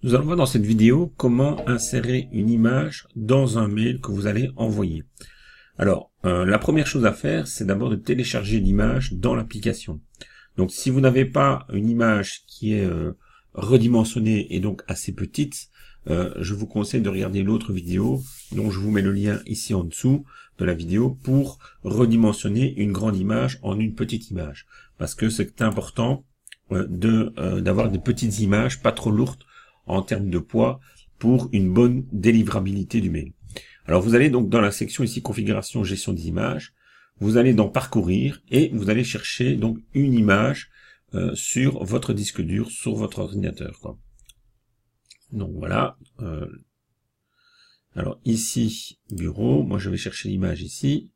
Nous allons voir dans cette vidéo comment insérer une image dans un mail que vous allez envoyer. Alors, la première chose à faire, c'est d'abord de télécharger l'image dans l'application. Donc, si vous n'avez pas une image qui est redimensionnée et donc assez petite, je vous conseille de regarder l'autre vidéo, dont je vous mets le lien ici en dessous de la vidéo, pour redimensionner une grande image en une petite image. Parce que c'est important d'avoir des petites images, pas trop lourdes, en termes de poids pour une bonne délivrabilité du mail. Alors vous allez donc dans la section ici configuration gestion des images, vous allez dans parcourir et vous allez chercher donc une image sur votre disque dur, sur votre ordinateur, quoi. Donc voilà. Alors ici bureau, moi je vais chercher l'image ici,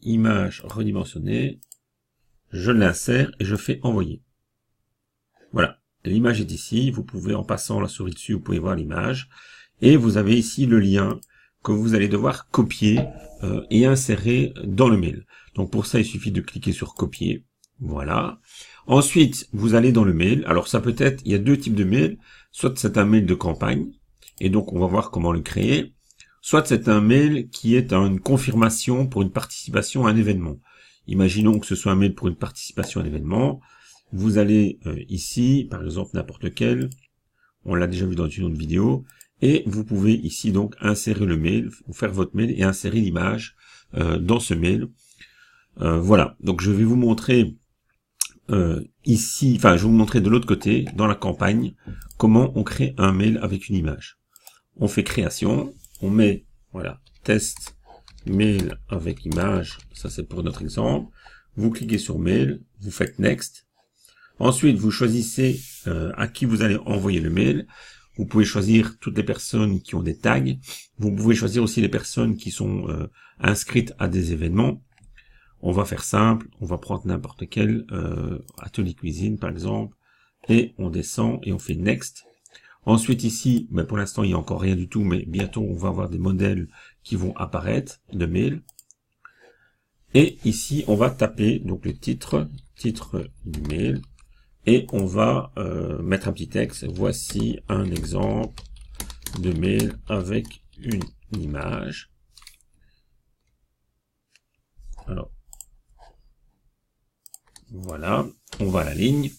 image redimensionnée, je l'insère et je fais envoyer. Voilà. L'image est ici, vous pouvez, en passant la souris dessus, vous pouvez voir l'image. Et vous avez ici le lien que vous allez devoir copier et insérer dans le mail. Donc pour ça, il suffit de cliquer sur copier. Voilà. Ensuite, vous allez dans le mail. Alors ça peut être, il y a deux types de mails. Soit c'est un mail de campagne, et donc on va voir comment le créer. Soit c'est un mail qui est une confirmation pour une participation à un événement. Imaginons que ce soit un mail pour une participation à un événement. Vous allez ici, par exemple n'importe lequel, on l'a déjà vu dans une autre vidéo, et vous pouvez ici donc insérer le mail, ou faire votre mail et insérer l'image dans ce mail. Voilà, donc je vais vous montrer ici, enfin je vais vous montrer de l'autre côté, dans la campagne, comment on crée un mail avec une image. On fait création, on met, voilà, test mail avec image, ça c'est pour notre exemple. Vous cliquez sur mail, vous faites next. Ensuite, vous choisissez à qui vous allez envoyer le mail. Vous pouvez choisir toutes les personnes qui ont des tags. Vous pouvez choisir aussi les personnes qui sont inscrites à des événements. On va faire simple. On va prendre n'importe quel atelier cuisine, par exemple. Et on descend et on fait next. Ensuite, ici, mais pour l'instant, il n'y a encore rien du tout, mais bientôt, on va avoir des modèles qui vont apparaître de mail. Et ici, on va taper donc le titre du mail. Et on va mettre un petit texte. Voici un exemple de mail avec une image. Alors, voilà, on va à la ligne.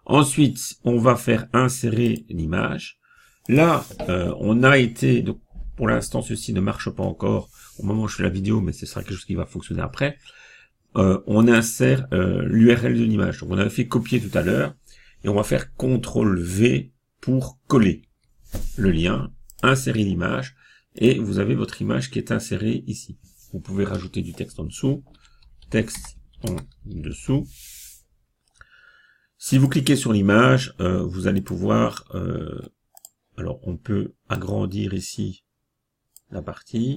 Ensuite, on va faire insérer l'image. Là, on a été, donc pour l'instant, ceci ne marche pas encore au moment où je fais la vidéo, mais ce sera quelque chose qui va fonctionner après. On insère l'URL de l'image. Donc on avait fait copier tout à l'heure. Et on va faire CTRL-V pour coller le lien, insérer l'image, et vous avez votre image qui est insérée ici. Vous pouvez rajouter du texte en dessous, texte en dessous. Si vous cliquez sur l'image, vous allez pouvoir, alors on peut agrandir ici la partie,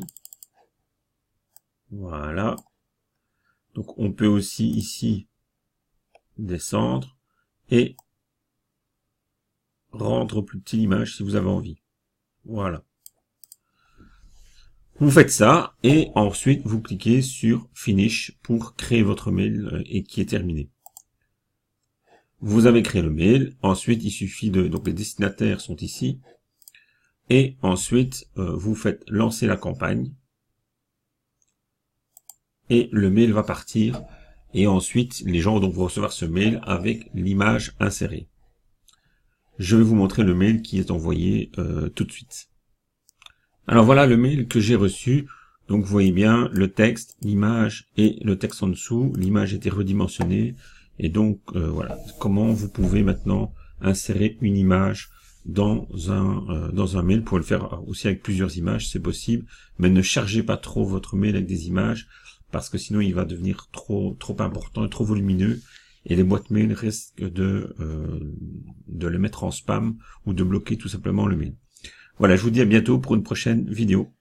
voilà. Donc on peut aussi ici descendre et rendre plus petit l'image si vous avez envie. Voilà. Vous faites ça et ensuite vous cliquez sur Finish pour créer votre mail et qui est terminé. Vous avez créé le mail. Ensuite, il suffit de... Donc les destinataires sont ici. Et ensuite, vous faites lancer la campagne. Et le mail va partir. Et ensuite, les gens donc vont recevoir ce mail avec l'image insérée. Je vais vous montrer le mail qui est envoyé tout de suite. Alors voilà le mail que j'ai reçu. Donc vous voyez bien le texte, l'image et le texte en dessous. L'image était redimensionnée. Et donc voilà comment vous pouvez maintenant insérer une image dans un mail. Vous pouvez le faire aussi avec plusieurs images, c'est possible. Mais ne chargez pas trop votre mail avec des images parce que sinon il va devenir trop important et trop volumineux. Et les boîtes mail risquent de les mettre en spam ou de bloquer tout simplement le mail. Voilà, je vous dis à bientôt pour une prochaine vidéo.